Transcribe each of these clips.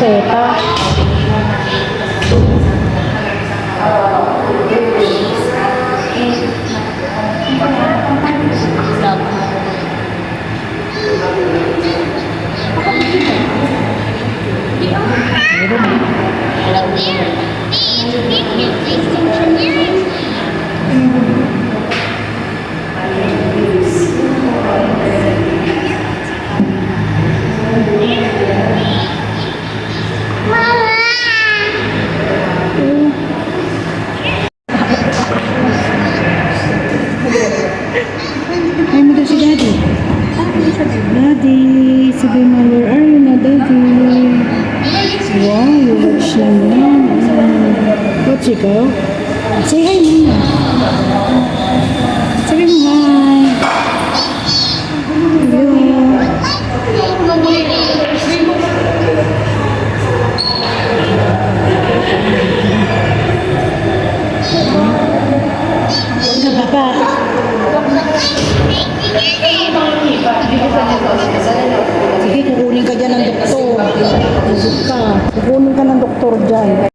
reseta. Ay mo daw si Daddy. Daddy, sabi mo, where are you na, Daddy? Wow, you watch lang yan. Watch ikaw? Say hi muna. Sabi mo hi. Hello. Sige, kukunin ka dyan ng doktor. Kukunin ka ng doktor dyan.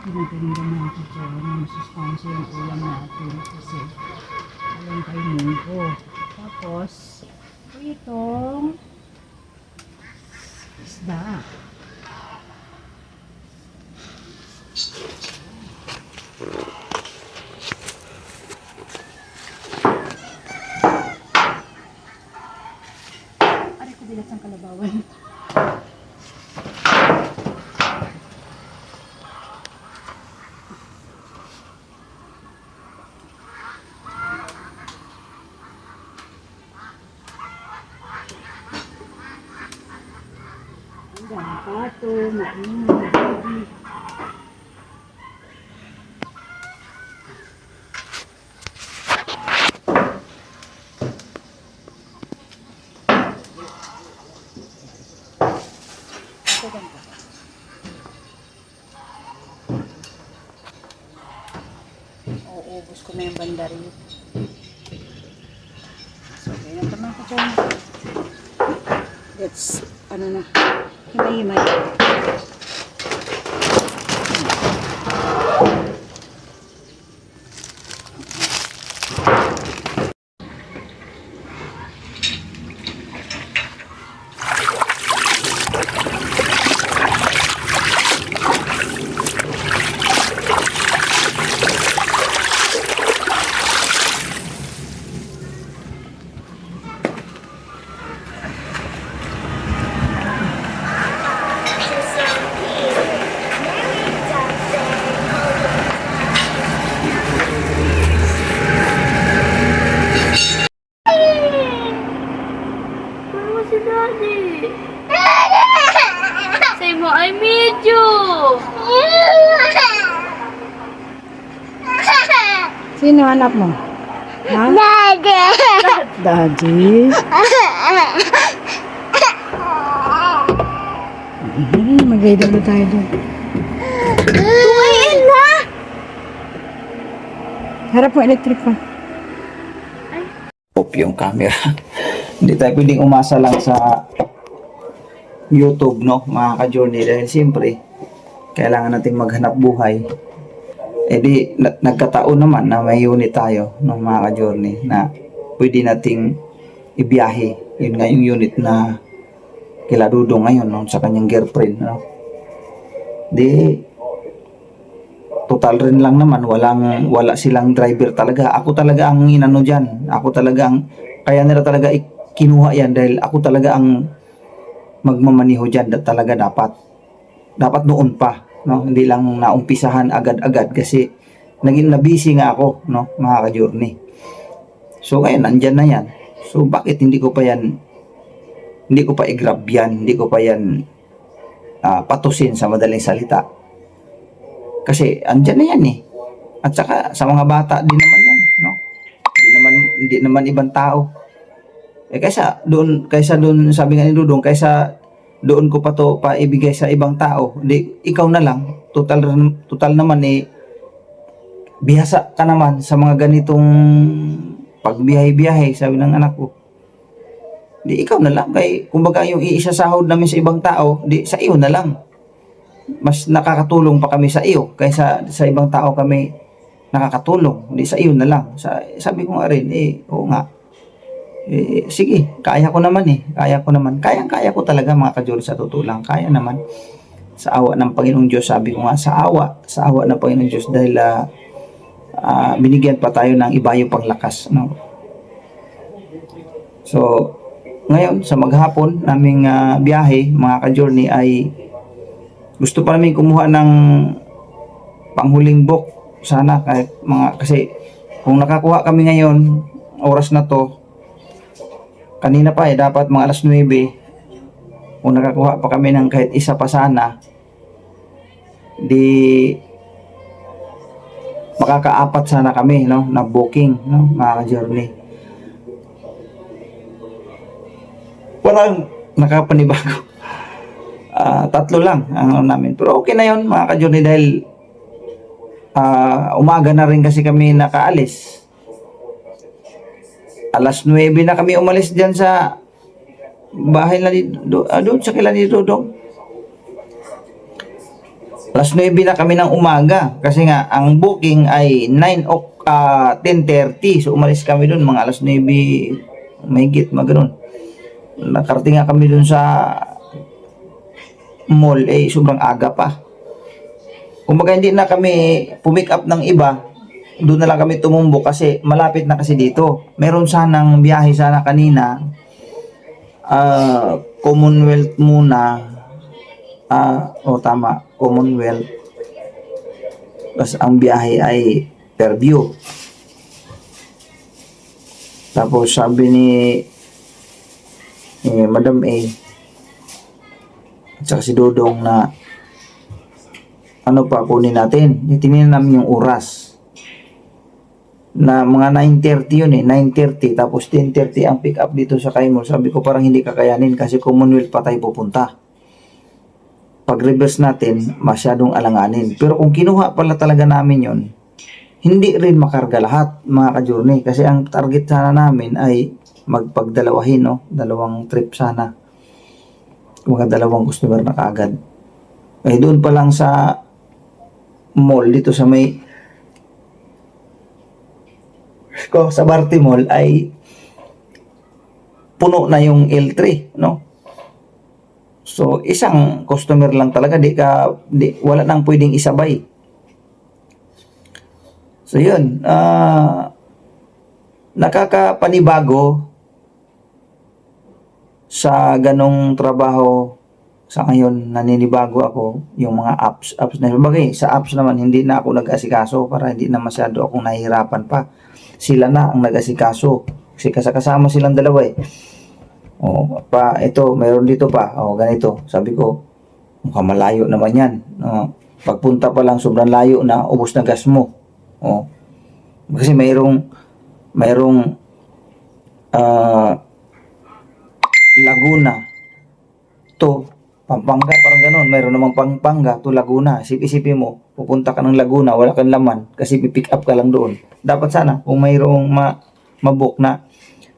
Pinaganda natin ito ng sustansya yung ulam natin kasi alam tayo munggo. Tapos itong isda. Aray ko bilat ng kalabawan. Pato, mainit. na yung banda rin. So, kaya naman ko dyan. Let's, ano na, himay-himay. Ano si Daddy? Say mo, I miss you! Sino anak mo? Ha? Daddy. Daddy? Mag-ride na tayo doon. Tumayin na. Harap mo electric fan. Off yung camera. Hindi tayo pwedeng umasa lang sa YouTube, no, mga ka-journey, dahil siyempre kailangan nating maghanap buhay. Eh di nagkataon naman na may unit tayo ng mga ka-journey na pwede nating ibiyahe. Yun nga yung unit na kila Dudong ngayon, no, sa kanyang girlfriend, no. Di total rin lang naman, wala silang driver talaga. Ako talaga ang inano diyan. Ako talaga ang kaya nila talaga kinuha yan dahil ako talaga ang magmamaniho diyan. Talaga dapat noon pa, no, hindi lang naumpisahan agad-agad kasi naging busy nga ako, no, mga ka-journey. So ngayon nandiyan na yan. So bakit hindi ko pa i-grab yan, hindi ko pa yan patusin sa madaling salita. Kasi andyan na yan eh. At saka sa mga bata din naman yan, no? Hindi naman ibang tao. Eh kaysa doon sabi nga ni Dudong, kaysa doon ko pa to ibigay sa ibang tao, di ikaw na lang. Total naman eh bihasa ka naman sa mga ganitong pagbiyahe-biyahe, sabi ng anak ko. Di ikaw na lang, kay kumbaga yung iisasahod namin sa ibang tao, di sa iyo na lang. Mas nakakatulong pa kami sa iyo kaysa sa ibang tao kami nakakatulong. Hindi sa iyo na lang. Sabi ko nga rin, oo nga. Sige, kaya ko naman eh. Kaya ko naman. Kaya ko talaga mga ka-journey, sa totoo lang. Kaya naman. Sa awa ng Panginoong Diyos, sabi ko nga, sa awa ng Panginoong Diyos dahil binigyan pa tayo ng iba yung panglakas. No? So, ngayon, sa maghapon naming biyahe, mga ka-journey, ay gusto pa namin kumuha ng panghuling book sana kasi kung nakakuha kami ngayon oras na to, kanina pa dapat mga alas 9, kung nakakuha pa kami ng kahit isa pa sana, di makakaapat sana kami, no, na booking, no, mga journey. Walang nakapanibago. 3 lang ang namin. Pero okay na yun mga ka-journey dahil umaga na rin kasi kami nakaalis. Alas 9 na kami umalis dyan sa bahay na doon sa kila ni Dudong. Alas 9 na kami ng umaga kasi nga ang booking ay 10:30. So umalis kami doon mga alas 9 mahigit maganoon. Nakarating nga kami doon sa mall sobrang aga pa. Kumbaga hindi na kami pumick up ng iba, doon na lang kami tumumbo kasi malapit na kasi dito. Meron sanang biyahe sana kanina, Commonwealth muna, tama, Commonwealth, tapos ang biyahe ay Fairview. Tapos sabi ni Madam A at saka si Dudong na ano pa kunin natin. Tingnan namin yung oras na mga 9:30 yun 9:30 tapos 10:30 ang pick up dito sa Kaimol. Sabi ko parang hindi kakayanin kasi Commonwealth pa tayo pupunta. Pag reverse natin masyadong alanganin. Pero kung kinuha pala talaga namin yun, hindi rin makarga lahat mga ka-journey kasi ang target sana namin ay magpagdalawahin, no? Dalawang trip sana. Mga dalawang customer na kaagad. Eh doon pa lang sa mall dito sa may sa Barte Mall ay puno na yung L3, no? So, isang customer lang talaga, wala nang pwedeng isabay. So, yun, nakakapanibago sa ganong trabaho sa ngayon, naninibago ako yung mga apps na bagay. Sa apps naman, hindi na ako nag-asikaso para hindi na masyado akong nahihirapan pa. Sila na ang nag-asikaso. Kasi kasama silang dalawa eh. O, ito, mayroon dito pa. O, ganito. Sabi ko, mukhang malayo naman yan. O, pagpunta pa lang, sobrang layo na, ubos na gas mo. O, kasi mayroong Laguna to Pampanga, parang ganun. Mayroon namang Pampanga to Laguna. Isipin mo, pupunta ka ng Laguna, wala kang laman kasi pipick up ka lang doon. Dapat sana, kung mayroong mabook na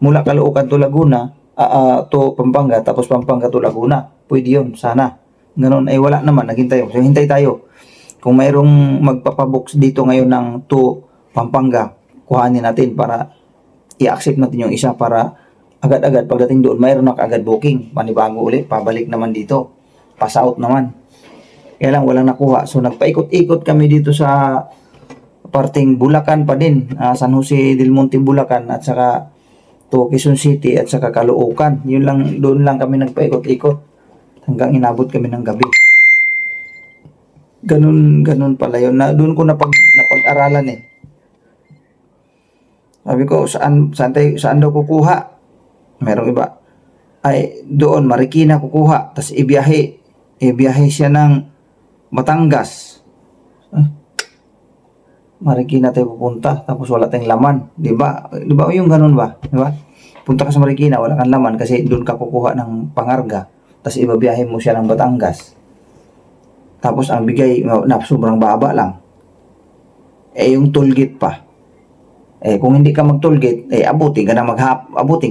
mula Caloocan to Laguna, to Pampanga, tapos Pampanga to Laguna, pwede yun, sana. Ganun, ay wala naman, naghintay tayo. So, hintay tayo. Kung mayroong magpapabook dito ngayon ng to Pampanga, kuhanin natin para i-accept natin yung isa para agad-agad pagdating doon, mayroon na agad booking. Panibago ulit, pabalik naman dito. Pass out naman. Kaya lang, walang nakuha. So, nagpaikot-ikot kami dito sa parting Bulacan pa din. San Jose del Monte, Bulacan at saka to Quezon City at saka Caloocan. Yun lang, doon lang kami nagpaikot-ikot hanggang inabot kami ng gabi. Ganun pala yun. Doon ko napag-aralan eh. Sabi ko, saan daw kukuha? Merong iba. Ay, doon, Marikina kukuha. Tapos ibiyahe siya ng Batangas. Marikina tayo pupunta. Tapos wala tayong laman. Diba? Diba yung ganun ba? Diba? Punta ka sa Marikina, wala kang laman kasi doon ka kukuha ng pangarga. Tapos ibabiyahe mo siya ng Batangas. Tapos ang bigay, sobrang baba lang. Eh, yung tollgate pa. Eh, kung hindi ka mag-tollgate, abutin ka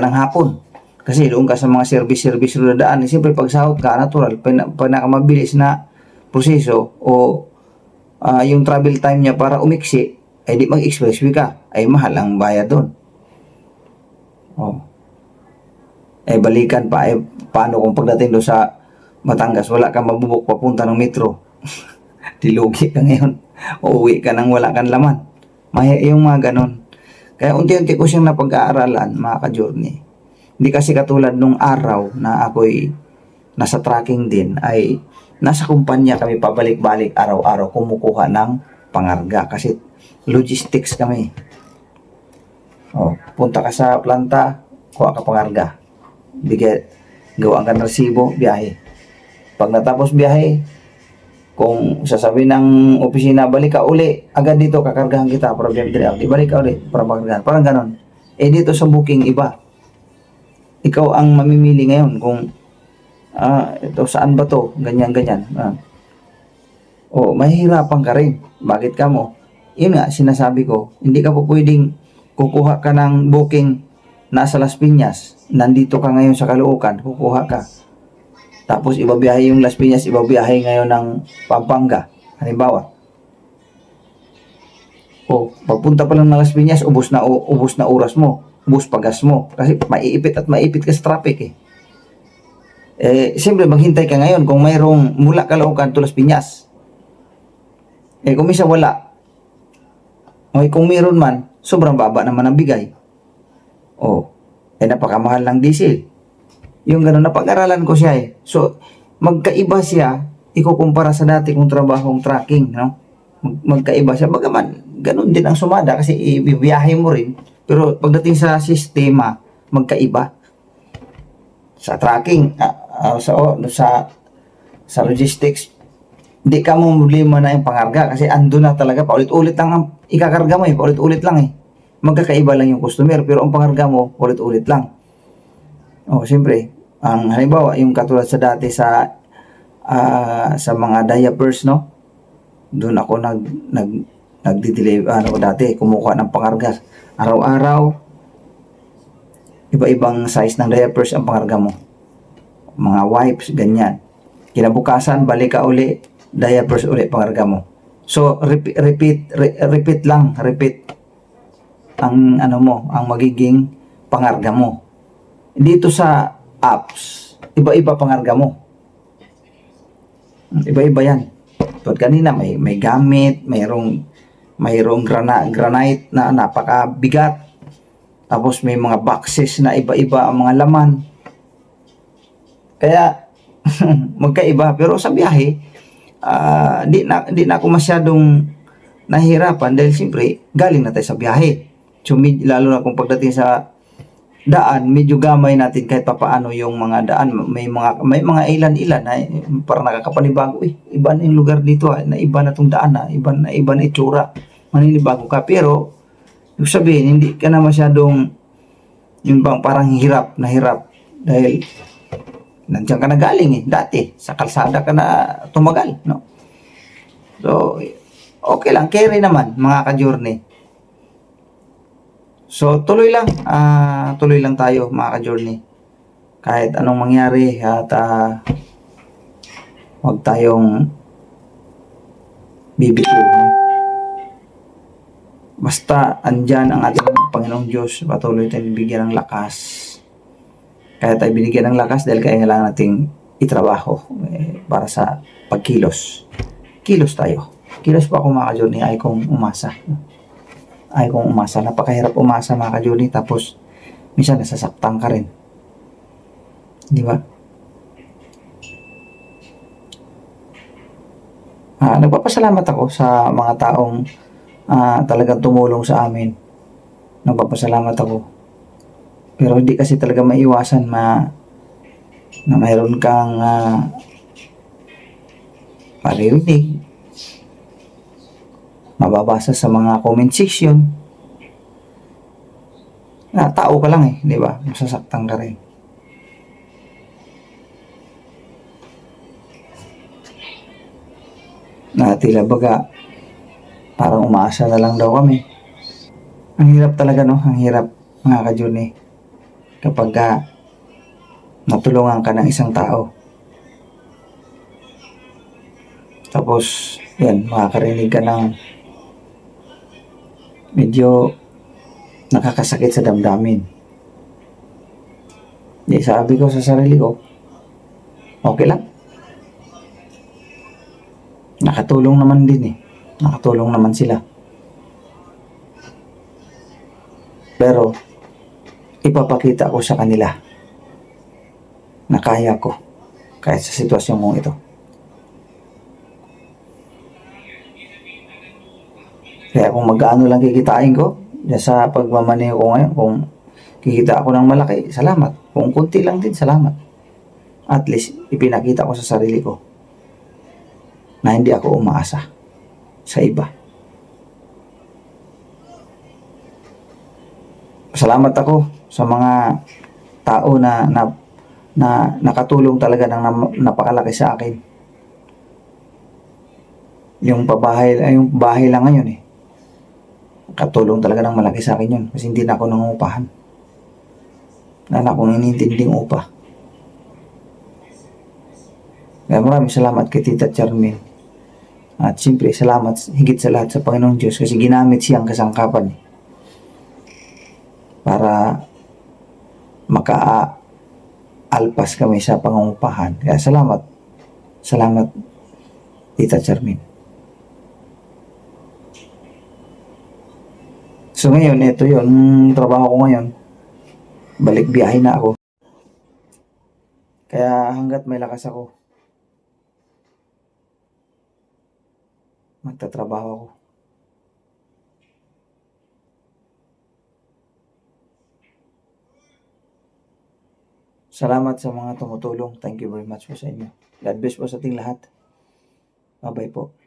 ng hapon. Kasi doon ka sa mga service na daan. Eh, siyempre, pag sahod ka, natural, pinakamabilis na proseso o yung travel time niya para umiksi, di mag-expressway ka. Ay, mahal ang bayad doon. Oh. Balikan pa. Paano kung pagdating doon sa Batangas, wala kang mabubok papunta ng metro. Dilugi ka ngayon. Uuwi ka nang wala kang laman. Yung mga ganon. Kaya unti-unti ko siyang napag-aaralan, mga ka-journey. Hindi kasi katulad nung araw na ako'y nasa tracking din, ay nasa kumpanya kami pabalik-balik araw-araw kumukuha ng pangarga kasi logistics kami. Punta ka sa planta, kuha ka pangarga. Gawa ka ng resibo, biyahe. Pag natapos biyahe, kung sasabihin ng opisina, balik ka uli, agad dito kakargahan kita para balik ka uli para makargahan. Parang ganon. Dito sa booking, iba. Ikaw ang mamimili ngayon kung ito saan ba to, ganyan. Mahihirapan ka rin. Bakit ka mo? Yun nga, sinasabi ko, hindi ka po pwedeng kukuha ka ng booking nasa Las Piñas, nandito ka ngayon sa Caloocan, kukuha ka. Tapos ibabiyahe yung Las Piñas, ibabiyahe ngayon ng Pampanga. Halimbawa. Pagpunta pa lang ng Las Piñas, ubos na oras mo. Ubos pagas mo. Kasi maiipit ka sa traffic eh. Siyempre maghintay ka ngayon kung mayroong mula Caloocan to Las Piñas. Kung misa wala. Kung mayroon man, sobrang baba naman ang bigay. Napakamahal ng diesel. Yung gano'n, napag-aralan ko siya eh. So, magkaiba siya, ikukumpara sa dati kong trabahong tracking, no? Magkaiba siya. Bagaman, gano'n din ang sumada kasi ibibiyahe mo rin. Pero pagdating sa sistema, magkaiba. Sa tracking, sa logistics, hindi ka mo problema na yung pangarga kasi ando na talaga, paulit-ulit lang ang ikakarga mo paulit-ulit lang eh. Magkakaiba lang yung customer, pero ang pangarga mo, ulit-ulit lang. Siyempre, ang halimbawa, yung katulad sa dati sa mga diapers, no? Doon ako nagdi-deliver, dati, kumukuha ng pangarga. Araw-araw, iba-ibang size ng diapers ang pangarga mo. Mga wipes, ganyan. Kinabukasan, balik ka uli, diapers uli pangarga mo. So, repeat lang, repeat ang ang magiging pangarga mo. Dito sa apps, iba-iba pangarga mo. Iba-iba yan. Tulad kanina, may gamit, mayroong granite na napakabigat. Tapos may mga boxes na iba-iba ang mga laman. Kaya, magkaiba. Pero sa biyahe, di na ako masyadong nahihirapan dahil siyempre, galing na tayo sa biyahe. So, lalo na kung pagdating sa daan, medyo gamay natin kahit papaano yung mga daan. May mga ilan-ilan na parang nakakapanibago. Iba na yung lugar dito, na iba na tong daan, iba na itsura. Maninibago ka. Pero, ibig sabihin, hindi ka na masyadong yung bang parang hirap. Dahil, nandiyan ka na galing dati. Sa kalsada ka na tumagal, no? So, okay lang. Carry naman, mga ka-journey. So, tuloy lang tayo, mga ka-journey. Kahit anong mangyari at huwag tayong bibitiw. Basta andyan ang ating Panginoong Diyos, patuloy tayong bigyan ng lakas. Kaya tayo binigyan ng lakas dahil kailangan nating itrabaho para sa pagkilos. Kilos tayo. Kilos pa ako, mga ka-journey, ay kong umasa. Napakahirap umasa, mga ka-journey, tapos minsan nasasaktan ka rin. Di ba? Nagpapasalamat ako sa mga taong talagang tumulong sa amin. Nagpapasalamat ako. Pero hindi kasi talaga maiwasan na mayroon kang maririnig, mababasa sa mga comment section na tao ka lang di ba? Masasaktan ka rin. Na tila baga parang umaasa na lang daw kami. Ang hirap talaga, no? Ang hirap, mga ka-journey, kapag natulungan ka ng isang tao. Tapos, yan, makakarinig ka ng medyo nakakasakit sa damdamin. Di, sabi ko sa sarili ko, okay lang. Nakatulong naman din Nakatulong naman sila. Pero, ipapakita ko sa kanila na kaya ko kahit sa sitwasyon mong ito. Kaya kung magkano lang kikitain ko sa pagmamaneho ko ngayon, kung kikita ako ng malaki, salamat. Kung kunti lang din, salamat. At least, ipinakita ko sa sarili ko na hindi ako umaasa sa iba. Salamat ako sa mga tao na nakatulong talaga ng napakalaki sa akin. Yung bahay lang ngayon katulong talaga ng malaki sa akin yun kasi hindi na ako nangungupahan. Wala na akong inintinding upa. Kaya maraming salamat kay Tita Charmaine. At siyempre, salamat higit sa lahat sa Panginoong Diyos kasi ginamit siyang kasangkapan para makaalpas kami sa pangungupahan. Kaya salamat. Salamat, Tita Charmaine. So ngayon, ito yun, trabaho ko ngayon. Balik biyahe na ako. Kaya hanggat may lakas ako, magtatrabaho ako. Salamat sa mga tumutulong. Thank you very much po sa inyo. God bless po sa ating lahat. Bye-bye po.